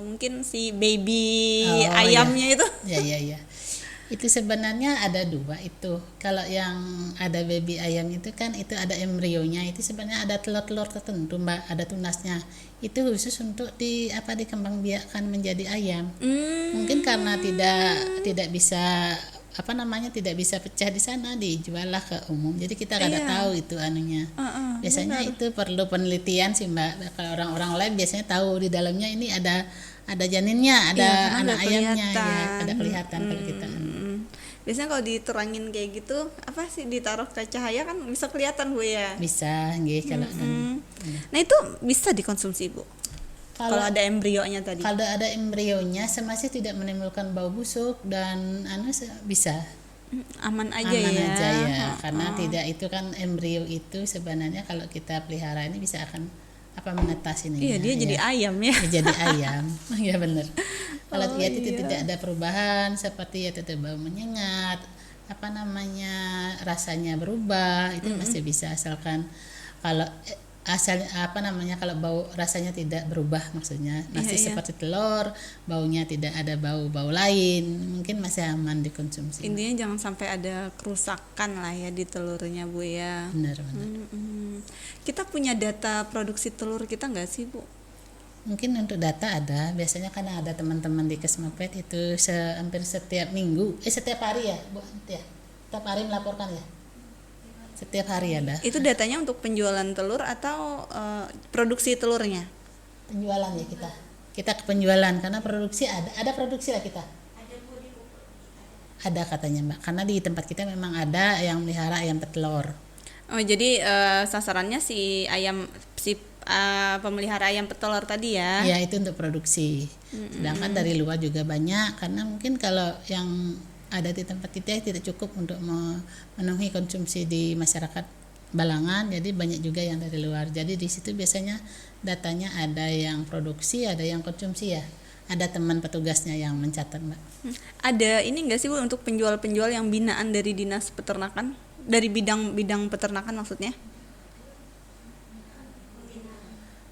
Mungkin si baby ayamnya itu. Ya. Itu sebenarnya ada 2 itu. Kalau yang ada baby ayam itu kan itu ada embrionya, itu sebenarnya ada telur-telur tertentu, Mbak, ada tunasnya. Itu khusus untuk dikembangbiakkan menjadi ayam. Mungkin karena tidak bisa tidak bisa pecah di sana, dijual lah ke umum. Jadi kita kada tahu itu anunya. Biasanya itu perlu penelitian sih, Mbak. Kalau orang-orang lain biasanya tahu di dalamnya ini ada janinnya, ada anak ayamnya ya, ada kelihatan kalau kita. Biasanya kalau diterangin kayak gitu, apa sih, ditaruh ke cahaya kan bisa kelihatan Bu ya. Bisa nggih kalau Nah itu bisa dikonsumsi Bu. Kalau ada embrionya tadi. Kalau ada embrionya masih tidak menimbulkan bau busuk dan bisa Aman aja ya, karena tidak, itu kan embrio itu sebenarnya kalau kita pelihara ini bisa akan menetas ini. Iya, dia jadi ayam ya. Jadi ayam. Ya benar. Kalau itu tidak ada perubahan seperti ya tetap bau menyengat, rasanya berubah, itu masih bisa, asalkan kalau kalau bau rasanya tidak berubah, maksudnya masih seperti telur, baunya tidak ada bau lain, mungkin masih aman dikonsumsi. Intinya jangan sampai ada kerusakan lah ya di telurnya Bu ya. Benar. Kita punya data produksi telur kita nggak sih Bu? Mungkin untuk data ada, biasanya karena ada teman-teman di Kesmapet itu hampir setiap minggu, setiap hari ya Bu, ya, setiap hari melaporkan ya. Setiap hari ada. Itu datanya untuk penjualan telur atau produksi telurnya? Penjualan ya kita ke penjualan, karena produksi ada produksi lah kita. Ada katanya, Mbak, karena di tempat kita memang ada yang melihara ayam petelur. Oh jadi sasarannya pemelihara ayam petelur tadi ya? Ya, itu untuk produksi. Sedangkan dari luar juga banyak, karena mungkin kalau yang ada di tempat kita tidak cukup untuk memenuhi konsumsi di masyarakat Balangan, jadi banyak juga yang dari luar. Jadi di situ biasanya datanya ada yang produksi, ada yang konsumsi ya. Ada teman petugasnya yang mencatat, Mbak. Ada ini enggak sih Bu untuk penjual-penjual yang binaan dari Dinas Peternakan? Dari bidang peternakan maksudnya?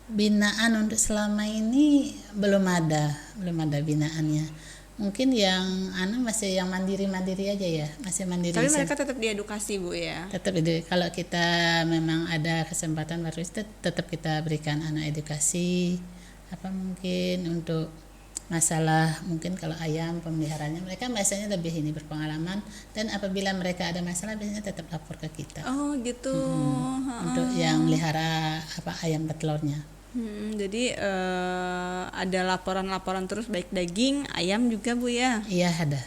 Binaan untuk selama ini belum ada binaannya. Mungkin yang masih yang mandiri aja ya, masih mandiri. Tapi mereka tetap diedukasi Bu ya. Tetap kalau kita memang ada kesempatan baru tetap kita berikan edukasi, mungkin untuk masalah, mungkin kalau ayam pemeliharanya mereka biasanya lebih berpengalaman, dan apabila mereka ada masalah biasanya tetap lapor ke kita. Oh gitu. Untuk yang melihara ayam petelurnya. Jadi ada laporan-laporan terus, baik daging, ayam juga Bu ya? Iya ada.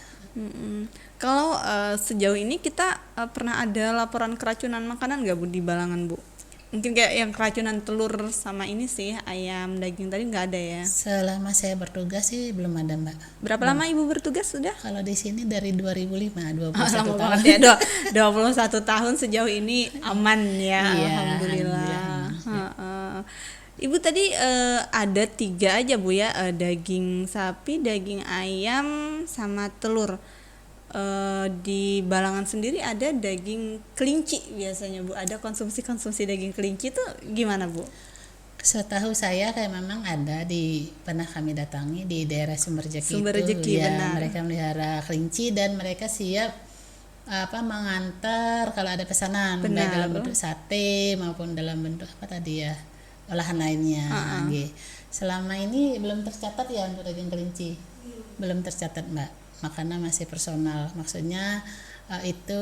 Kalau sejauh ini kita pernah ada laporan keracunan makanan nggak Bu di Balangan Bu? Mungkin kayak yang keracunan telur sama ini sih, ayam, daging tadi nggak ada ya? Selama saya bertugas sih belum ada, Mbak. Berapa lama Ibu bertugas sudah? Kalau di sini dari 2005, 21 lama tahun. banget ya, 21 tahun sejauh ini aman ya, Iya, alhamdulillah. alhamdulillah. Ibu tadi ada 3 aja Bu ya, daging sapi, daging ayam, sama telur. Di Balangan sendiri ada daging kelinci biasanya Bu. Ada konsumsi daging kelinci itu gimana Bu? Setahu saya kayak memang ada pernah kami datangi di daerah Sumberjeki Sumber itu Rejeki, ya, benar. mereka melihara kelinci dan mereka siap mengantar kalau ada pesanan, baik Benar. dalam bentuk sate maupun dalam bentuk apa tadi ya, olahan lainnya. Nggih. Selama ini belum tercatat ya untuk daging kelinci, belum tercatat Mbak, makanya masih personal, maksudnya itu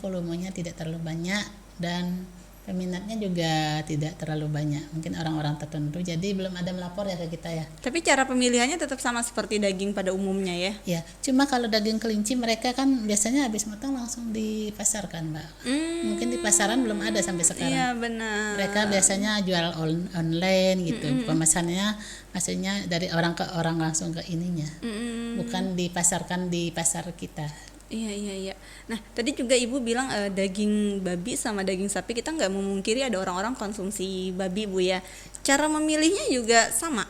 volumenya tidak terlalu banyak dan peminatnya juga tidak terlalu banyak, mungkin orang-orang tertentu, jadi belum ada melapor ya ke kita ya. Tapi cara pemilihannya tetap sama seperti daging pada umumnya ya. Ya, cuma kalau daging kelinci mereka kan biasanya habis motong langsung dipasarkan Mbak. Mungkin di pasaran belum ada sampai sekarang. Iya benar. Mereka biasanya jual online gitu, pemesannya maksudnya dari orang ke orang langsung ke ininya, bukan dipasarkan di pasar kita. Iya. Nah tadi juga Ibu bilang daging babi sama daging sapi, kita nggak memungkiri ada orang-orang konsumsi babi Bu ya. Cara memilihnya juga sama.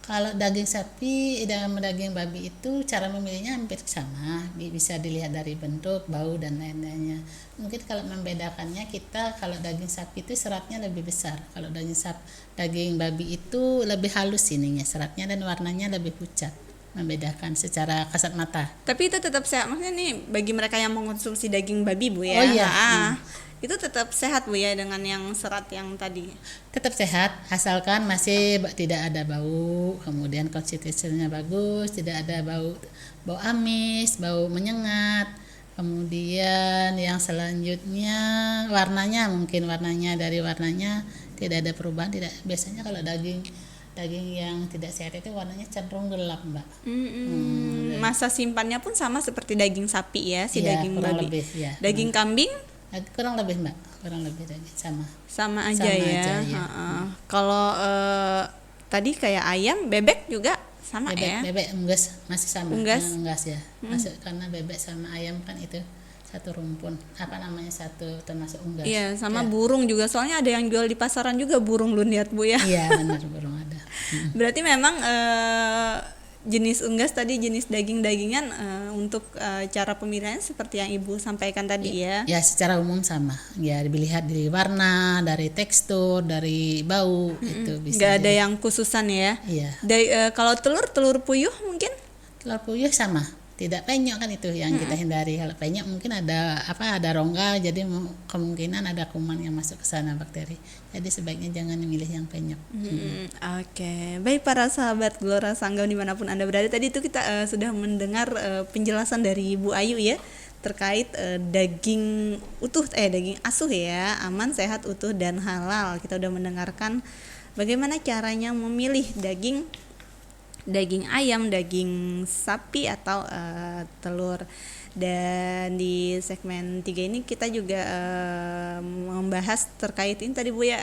Kalau daging sapi dan daging babi itu cara memilihnya hampir sama, bisa dilihat dari bentuk, bau dan lain-lainnya. Mungkin kalau membedakannya kita, kalau daging sapi itu seratnya lebih besar, kalau daging babi itu lebih halus ininya seratnya dan warnanya lebih pucat, membedakan secara kasat mata. Tapi itu tetap sehat, maksudnya nih bagi mereka yang mengkonsumsi daging babi Bu ya. Oh iya. Itu tetap sehat Bu ya dengan yang serat yang tadi. Tetap sehat asalkan masih tidak ada bau, kemudian konsistensinya bagus, tidak ada bau amis, bau menyengat. Kemudian yang selanjutnya warnanya tidak ada perubahan, tidak. Biasanya kalau daging yang tidak sehat itu warnanya cenderung gelap Mbak. Masa simpannya pun sama seperti daging sapi ya, daging kurang babi. lebih, ya. Daging kambing Kurang lebih Mbak, daging sama aja Sama ya. aja, ya. Kalau tadi kayak ayam, bebek juga sama ya. Bebek unggas masih sama. Unggas? Unggas ya. Masuk karena bebek sama ayam kan itu satu rumpun. Satu termasuk unggas. Iya, sama Ya. burung juga. Soalnya ada yang jual di pasaran juga burung lu lihat Bu ya. Iya, benar burung ada. Berarti memang jenis unggas tadi, jenis daging-dagingan untuk cara pemilihannya seperti yang Ibu sampaikan tadi ya. Ya, secara umum sama. Ya, dilihat dari warna, dari tekstur, dari bau itu bisa. Nggak ada jadi. yang khususan ya. Iya. Kalau telur puyuh mungkin Telur puyuh sama. Tidak penyok kan itu yang kita hindari. Kalau penyok mungkin ada rongga, jadi kemungkinan ada kuman yang masuk ke sana, bakteri. Jadi sebaiknya jangan memilih yang penyok. Oke. Baik para sahabat Gelora Sanggam dimanapun Anda berada, tadi itu kita sudah mendengar penjelasan dari Ibu Ayu ya terkait daging asuh ya, aman, sehat, utuh dan halal. Kita udah mendengarkan bagaimana caranya memilih daging ayam, daging sapi atau telur. Dan di segmen 3 ini kita juga membahas terkait ini tadi Bu ya,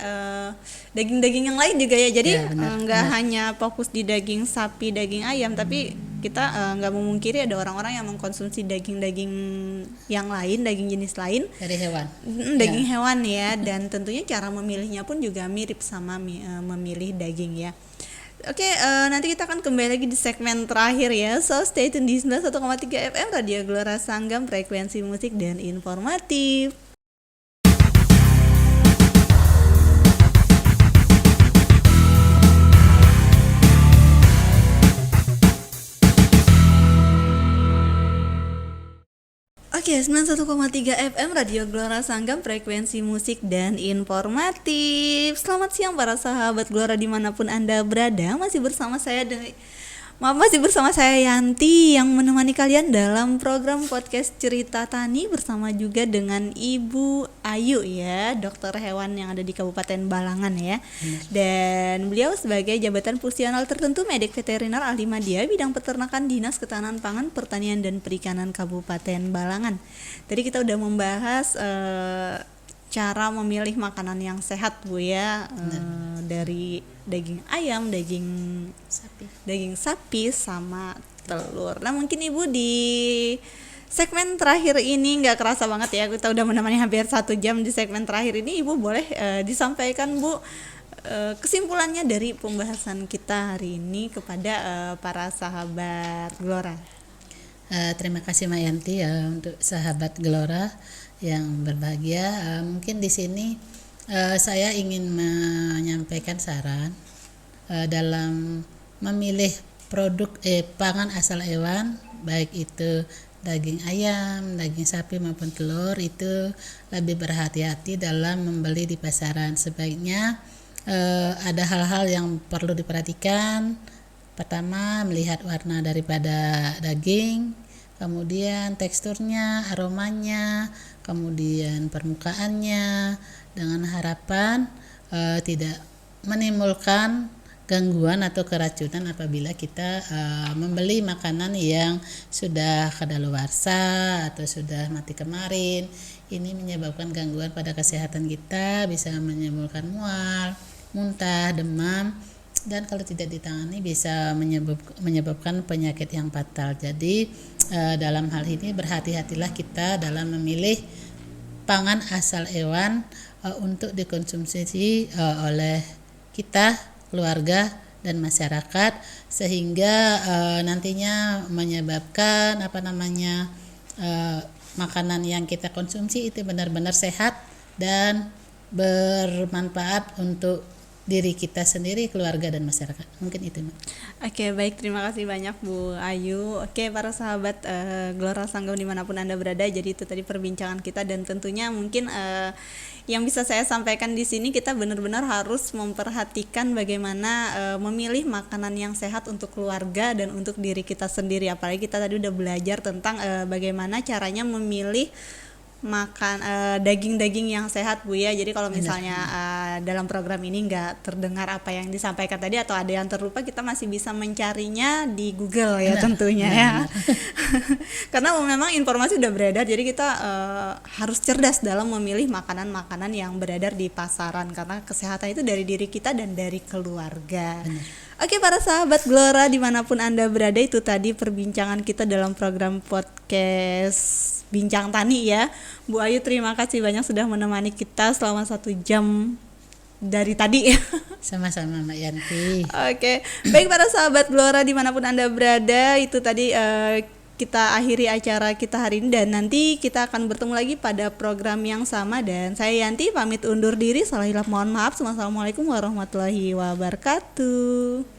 daging-daging yang lain juga ya. Jadi Ya, nggak hanya fokus di daging sapi, daging ayam, tapi kita nggak memungkiri ada orang-orang yang mengkonsumsi daging-daging yang lain, daging jenis lain, Dari hewan. daging hewan ya. Dan tentunya cara memilihnya pun juga mirip sama memilih daging ya. Oke, nanti kita akan kembali lagi di segmen terakhir ya. So stay tune di 91,3 FM Radio Gelora Sanggam, frekuensi musik dan informatif. Oke, 91,3 FM Radio Gelora Sanggam, frekuensi musik dan informatif. Selamat siang para sahabat Gelora dimanapun Anda berada. Masih bersama saya Yanti yang menemani kalian dalam program podcast Cerita Tani bersama juga dengan Ibu Ayu ya, dokter hewan yang ada di Kabupaten Balangan ya. Dan beliau sebagai jabatan fungsional tertentu medik veteriner ahli media bidang peternakan Dinas Ketahanan Pangan, Pertanian dan Perikanan Kabupaten Balangan. Tadi kita udah membahas cara memilih makanan yang sehat Bu ya, dari daging ayam, daging sapi sama telur. Nah mungkin Ibu di segmen terakhir ini nggak kerasa banget ya, kita udah menemani hampir 1 jam di segmen terakhir ini. Ibu boleh disampaikan Bu kesimpulannya dari pembahasan kita hari ini kepada para sahabat Gelora. Terima kasih Mbak Yanti untuk sahabat Gelora yang berbahagia. Mungkin di sini saya ingin menyampaikan saran dalam memilih produk pangan asal hewan, baik itu daging ayam, daging sapi maupun telur, itu lebih berhati-hati dalam membeli di pasaran. Sebaiknya ada hal-hal yang perlu diperhatikan. Pertama, melihat warna daripada daging, kemudian teksturnya, aromanya, kemudian permukaannya, dengan harapan tidak menimbulkan gangguan atau keracunan apabila kita membeli makanan yang sudah kadaluarsa atau sudah mati kemarin. Ini menyebabkan gangguan pada kesehatan kita, bisa menimbulkan mual, muntah, demam, dan kalau tidak ditangani bisa menyebabkan penyakit yang fatal. Jadi dalam hal ini berhati-hatilah kita dalam memilih pangan asal hewan untuk dikonsumsi oleh kita, keluarga dan masyarakat, sehingga nantinya menyebabkan makanan yang kita konsumsi itu benar-benar sehat dan bermanfaat untuk diri kita sendiri, keluarga dan masyarakat. Mungkin itu, Mbak. Oke, baik, terima kasih banyak Bu Ayu. Oke, para sahabat Gelora Sanggam dimanapun Anda berada, jadi itu tadi perbincangan kita, dan tentunya mungkin yang bisa saya sampaikan di sini, kita benar-benar harus memperhatikan bagaimana memilih makanan yang sehat untuk keluarga dan untuk diri kita sendiri. Apalagi kita tadi udah belajar tentang bagaimana caranya memilih makan daging-daging yang sehat, Bu ya. Jadi kalau misalnya dalam program ini nggak terdengar apa yang disampaikan tadi atau ada yang terlupa, kita masih bisa mencarinya di Google ya, tentunya ya. Karena memang informasi udah beredar, jadi kita harus cerdas dalam memilih makanan-makanan yang beredar di pasaran, karena kesehatan itu dari diri kita dan dari keluarga. Oke, para sahabat Gelora dimanapun Anda berada, itu tadi perbincangan kita dalam program podcast Bincang Tani ya. Bu Ayu, terima kasih banyak sudah menemani kita selama 1 jam dari tadi ya. Sama-sama Mbak Yanti. Oke, baik para sahabat Gelora dimanapun Anda berada, itu tadi kita akhiri acara kita hari ini, dan nanti kita akan bertemu lagi pada program yang sama, dan saya Yanti pamit undur diri. Salah hilap mohon maaf. Wassalamualaikum warahmatullahi wabarakatuh.